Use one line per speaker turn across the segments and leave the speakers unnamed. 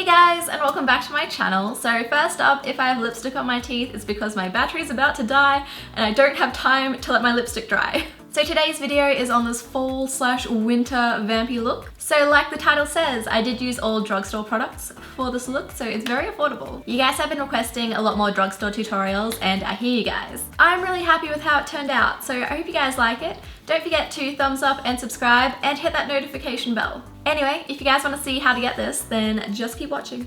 Hey guys, and welcome back to my channel. So first up, if I have lipstick on my teeth, it's because my battery's about to die and I don't have time to let my lipstick dry. So today's video is on this fall/winter vampy look. So like the title says, I did use all drugstore products for this look, so it's very affordable. You guys have been requesting a lot more drugstore tutorials and I hear you guys. I'm really happy with how it turned out, so I hope you guys like it. Don't forget to thumbs up and subscribe and hit that notification bell. Anyway, if you guys want to see how to get this, then just keep watching.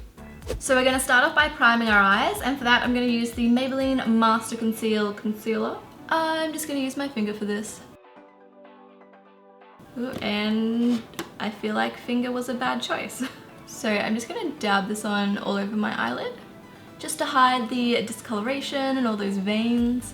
So we're going to start off by priming our eyes, and for that I'm going to use the Maybelline Master Conceal Concealer. I'm just going to use my finger for this. Ooh, and I feel like finger was a bad choice. So I'm just going to dab this on all over my eyelid, just to hide the discoloration and all those veins.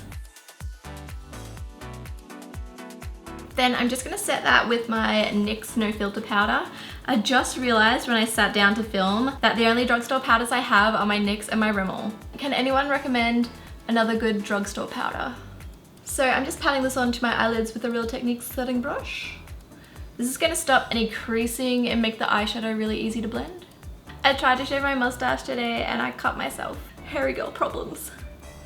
Then I'm just going to set that with my NYX No Filter powder. I just realized when I sat down to film that the only drugstore powders I have are my NYX and my Rimmel. Can anyone recommend another good drugstore powder? So I'm just patting this onto my eyelids with a Real Techniques setting brush. This is going to stop any creasing and make the eyeshadow really easy to blend. I tried to shave my mustache today and I cut myself. Hairy girl problems.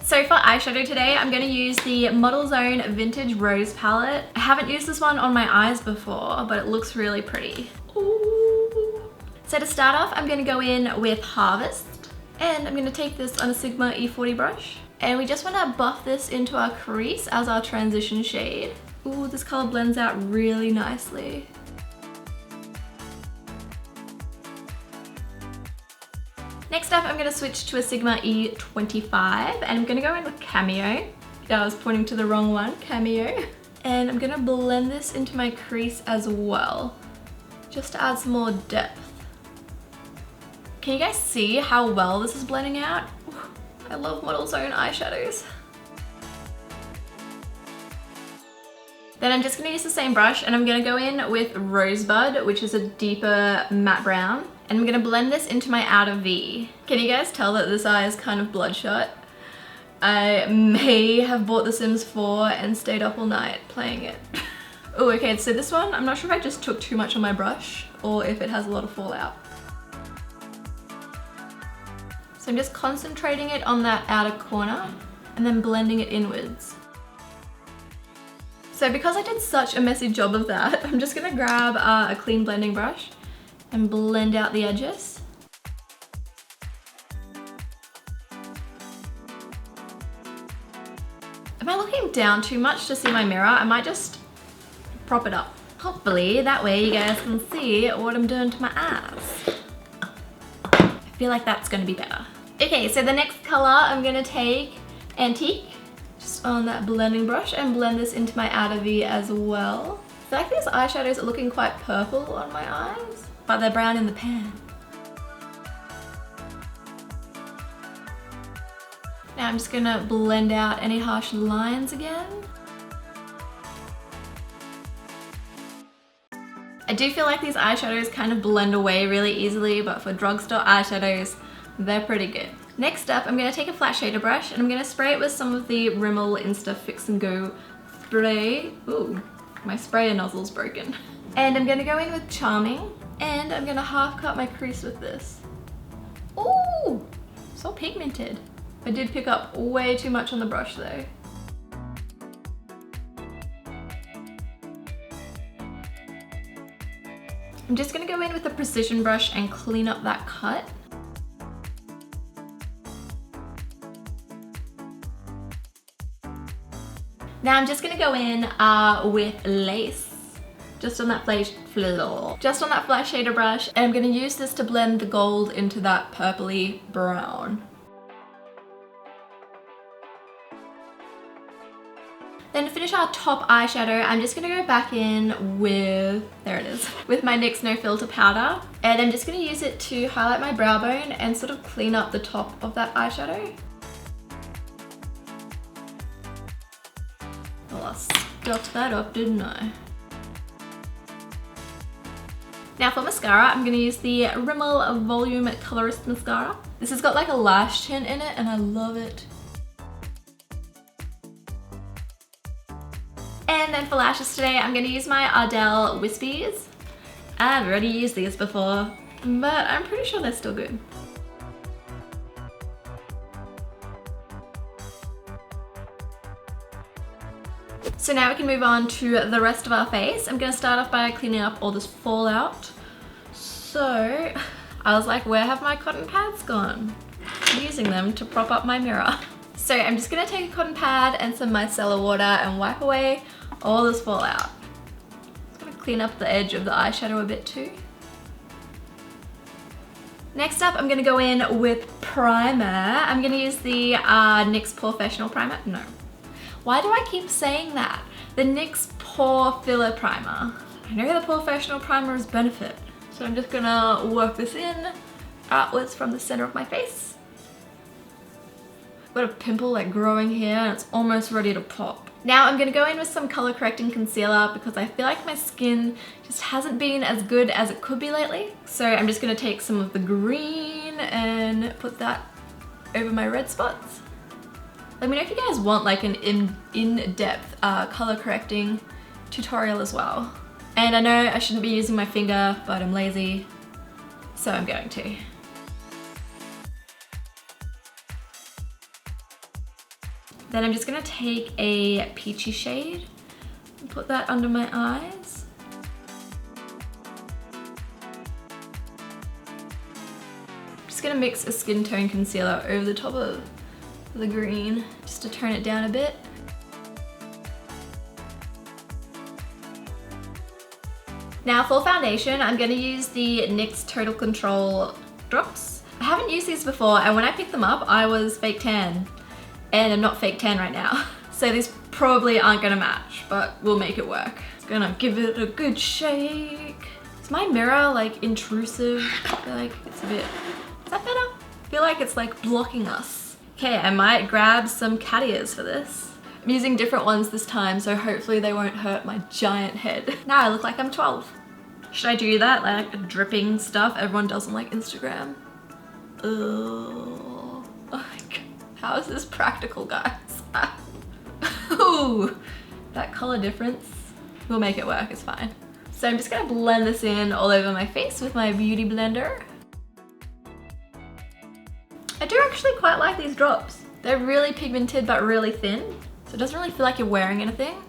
So for eyeshadow today, I'm going to use the Model Zone Vintage Rose palette. I haven't used this one on my eyes before, but it looks really pretty. Ooh. So to start off, I'm going to go in with Harvest, and I'm going to take this on a Sigma E40 brush. And we just want to buff this into our crease as our transition shade. Ooh, this color blends out really nicely. Next up, I'm going to switch to a Sigma E25 and I'm going to go in with Cameo. Yeah, I was pointing to the wrong one, Cameo. And I'm going to blend this into my crease as well, just to add some more depth. Can you guys see how well this is blending out? I love Model Zone eyeshadows. Then I'm just going to use the same brush and I'm going to go in with Rosebud, which is a deeper matte brown. And I'm going to blend this into my outer V. Can you guys tell that this eye is kind of bloodshot? I may have bought The Sims 4 and stayed up all night playing it. Oh, okay, so this one, I'm not sure if I just took too much on my brush or if it has a lot of fallout. So I'm just concentrating it on that outer corner and then blending it inwards. So because I did such a messy job of that, I'm just going to grab a clean blending brush and blend out the edges. Am I looking down too much to see my mirror? I might just prop it up. Hopefully that way you guys can see what I'm doing to my eyes. I feel like that's going to be better. Okay, so the next color I'm going to take Antique, just on that blending brush, and blend this into my outer V as well. I feel like these eyeshadows are looking quite purple on my eyes, but they're brown in the pan. Now I'm just going to blend out any harsh lines again. I do feel like these eyeshadows kind of blend away really easily, but for drugstore eyeshadows, they're pretty good. Next up, I'm going to take a flat shader brush and I'm going to spray it with some of the Rimmel Insta Fix and Go spray. Ooh, my sprayer nozzle's broken. And I'm going to go in with Charming. And I'm going to half cut my crease with this. Ooh, so pigmented. I did pick up way too much on the brush though. I'm just going to go in with a precision brush and clean up that cut. Now I'm just going to go in with Lace. Just on that flash shader brush, and I'm going to use this to blend the gold into that purpley brown. Then to finish our top eyeshadow, I'm just going to go back in with, there it is, with my NYX No Filter powder, and I'm just going to use it to highlight my brow bone and sort of clean up the top of that eyeshadow. Well, I stuffed that up, didn't I? Now for mascara, I'm going to use the Rimmel Volume Colorist Mascara. This has got like a lash tint in it and I love it. And then for lashes today, I'm going to use my Ardell Wispies. I've already used these before. but I'm pretty sure they're still good. So now we can move on to the rest of our face. I'm gonna start off by cleaning up all this fallout. So I was like, where have my cotton pads gone? I'm using them to prop up my mirror. So I'm just gonna take a cotton pad and some micellar water and wipe away all this fallout. Just gonna clean up the edge of the eyeshadow a bit too. Next up, I'm gonna go in with primer. I'm gonna use the NYX Professional Primer. No. Why do I keep saying that? The NYX Pore Filler Primer. I know the Professional Primer is benefit. So I'm just gonna work this in outwards from the center of my face. I've got a pimple like growing here and it's almost ready to pop. Now I'm gonna go in with some color correcting concealer because I feel like my skin just hasn't been as good as it could be lately. So I'm just gonna take some of the green and put that over my red spots. Let me know if you guys want like an in-depth color correcting tutorial as well. And I know I shouldn't be using my finger, but I'm lazy, so I'm going to. Then I'm just gonna take a peachy shade and put that under my eyes. I'm just gonna mix a skin tone concealer over the top of the green just to tone it down a bit. Now for foundation, I'm gonna use the NYX Total Control drops. I haven't used these before, and when I picked them up, I was fake tan. And I'm not fake tan right now. So these probably aren't gonna match, but we'll make it work. Just gonna give it a good shake. Is my mirror like intrusive? I feel like it's a bit, is that better? I feel like it's like blocking us. Okay, I might grab some cat ears for this. I'm using different ones this time, so hopefully they won't hurt my giant head. Now I look like I'm 12. Should I do that, like dripping stuff everyone does on like Instagram? Oh my god. How is this practical, guys? Ooh, that color difference. We'll make it work, it's fine. So I'm just gonna blend this in all over my face with my beauty blender. I do actually quite like these drops. They're really pigmented but really thin, so it doesn't really feel like you're wearing anything.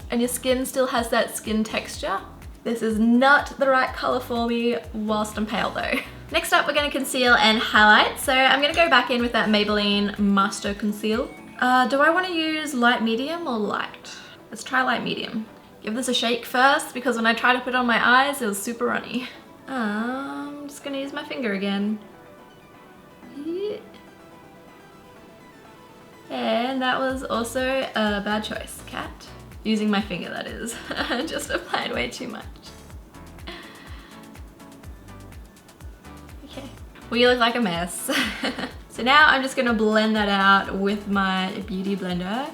And your skin still has that skin texture. This is not the right color for me whilst I'm pale though. Next up, we're gonna conceal and highlight. So I'm gonna go back in with that Maybelline Master Conceal. Do I wanna use light medium or light? Let's try light medium. Give this a shake first because when I tried to put it on my eyes, it was super runny. I'm just gonna use my finger again. And that was also a bad choice, Kat. Using my finger, that is. Just applied way too much. Okay. We look like a mess. So now I'm just gonna blend that out with my beauty blender.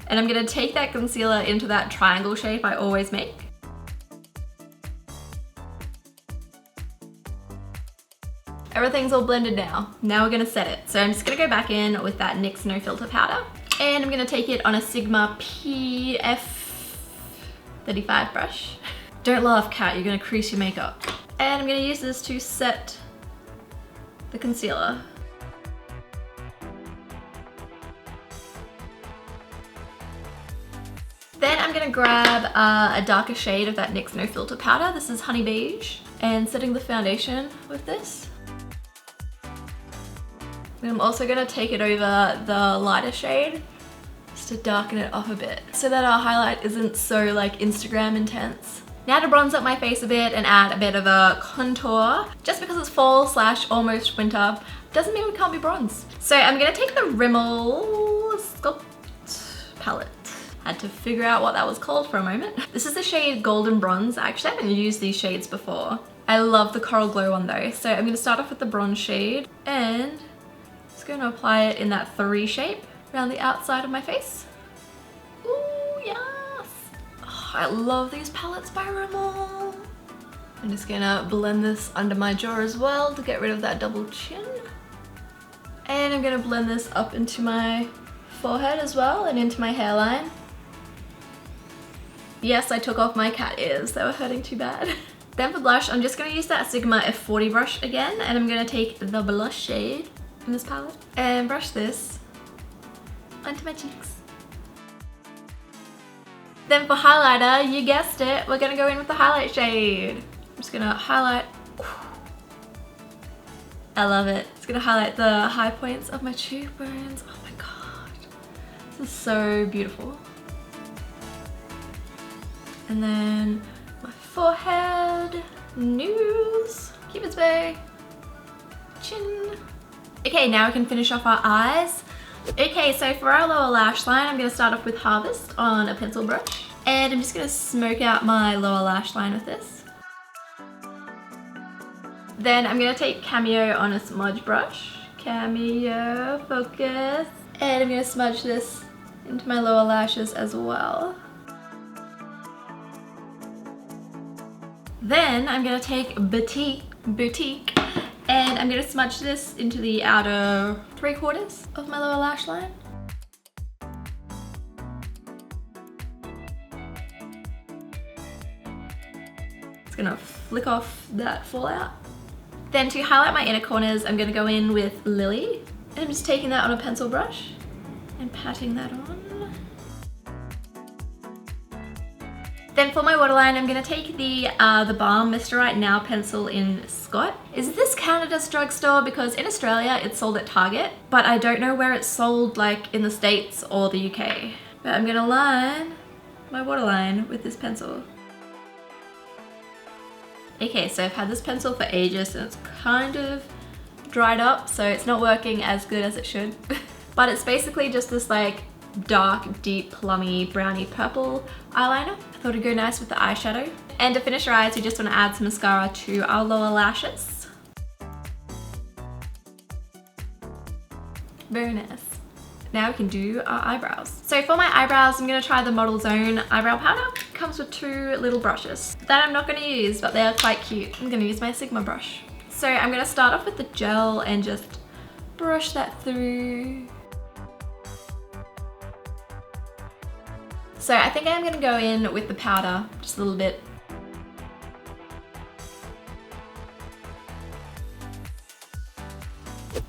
And I'm gonna take that concealer into that triangle shape I always make. Everything's all blended now. Now we're gonna set it. So I'm just gonna go back in with that NYX No Filter powder. And I'm gonna take it on a Sigma PF35 brush. Don't laugh, Kat, you're gonna crease your makeup. And I'm gonna use this to set the concealer. Then I'm gonna grab a darker shade of that NYX No Filter powder. This is Honey Beige. And setting the foundation with this. And I'm also gonna take it over the lighter shade just to darken it up a bit so that our highlight isn't so like Instagram intense. Now to bronze up my face a bit and add a bit of a contour. Just because it's fall / almost winter doesn't mean we can't be bronzed. So I'm gonna take the Rimmel Sculpt palette. Had to figure out what that was called for a moment. This is the shade Golden Bronze. I actually haven't used these shades before. I love the Coral Glow one though. So I'm gonna start off with the bronze shade and just gonna apply it in that 3 shape around the outside of my face. Ooh, yes! Oh, I love these palettes by Rimmel. I'm just gonna blend this under my jaw as well to get rid of that double chin. And I'm gonna blend this up into my forehead as well and into my hairline. Yes, I took off my cat ears. They were hurting too bad. Then for blush, I'm just going to use that Sigma F40 brush again, and I'm going to take the blush shade in this palette and brush this onto my cheeks. Then for highlighter, you guessed it, we're going to go in with the highlight shade. I'm just going to highlight. I love it. It's going to highlight the high points of my cheekbones. Oh my god. This is so beautiful. And then my forehead, nose, Cupid's bow, chin. Okay, now we can finish off our eyes. Okay, so for our lower lash line, I'm going to start off with Harvest on a pencil brush. And I'm just going to smoke out my lower lash line with this. Then I'm going to take Cameo on a smudge brush. Cameo, focus. And I'm going to smudge this into my lower lashes as well. Then I'm going to take Boutique, and I'm going to smudge this into the outer 3/4 of my lower lash line. It's going to flick off that fallout. Then to highlight my inner corners, I'm going to go in with Lily. And I'm just taking that on a pencil brush and patting that on. Then for my waterline, I'm going to take the Balm Mr. Right Now pencil in Scott. Is this Canada's drugstore? Because in Australia it's sold at Target, but I don't know where it's sold, like in the States or the UK. But I'm going to line my waterline with this pencil. Okay, so I've had this pencil for ages and it's kind of dried up, so it's not working as good as it should. But it's basically just this like dark, deep, plummy, browny purple eyeliner. I thought it'd go nice with the eyeshadow. And to finish our eyes, we just want to add some mascara to our lower lashes. Very nice. Now we can do our eyebrows. So for my eyebrows, I'm going to try the Model's Own eyebrow powder. It comes with 2 little brushes that I'm not going to use, but they are quite cute. I'm going to use my Sigma brush. So I'm going to start off with the gel and just brush that through. So I think I'm going to go in with the powder just a little bit.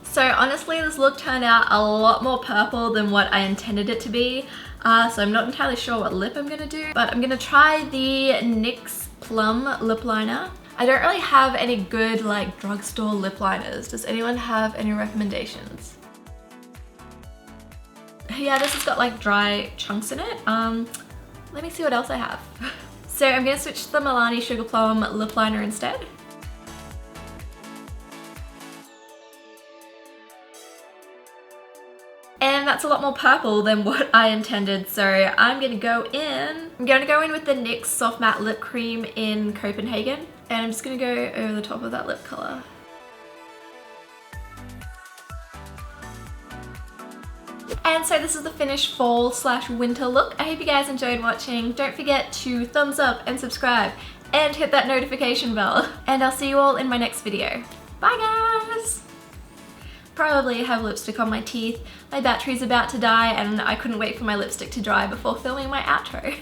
So honestly, this look turned out a lot more purple than what I intended it to be. So I'm not entirely sure what lip I'm going to do, but I'm going to try the NYX Plum lip liner. I don't really have any good like drugstore lip liners. Does anyone have any recommendations? Yeah, this has got like dry chunks in it. Let me see what else I have. So I'm going to switch to the Milani Sugar Plum lip liner instead. And that's a lot more purple than what I intended, so I'm going to go in with the NYX Soft Matte Lip Cream in Copenhagen. And I'm just going to go over the top of that lip colour. And so this is the finished fall/winter look. I hope you guys enjoyed watching. Don't forget to thumbs up and subscribe and hit that notification bell. And I'll see you all in my next video. Bye guys! Probably have lipstick on my teeth. My battery's about to die and I couldn't wait for my lipstick to dry before filming my outro.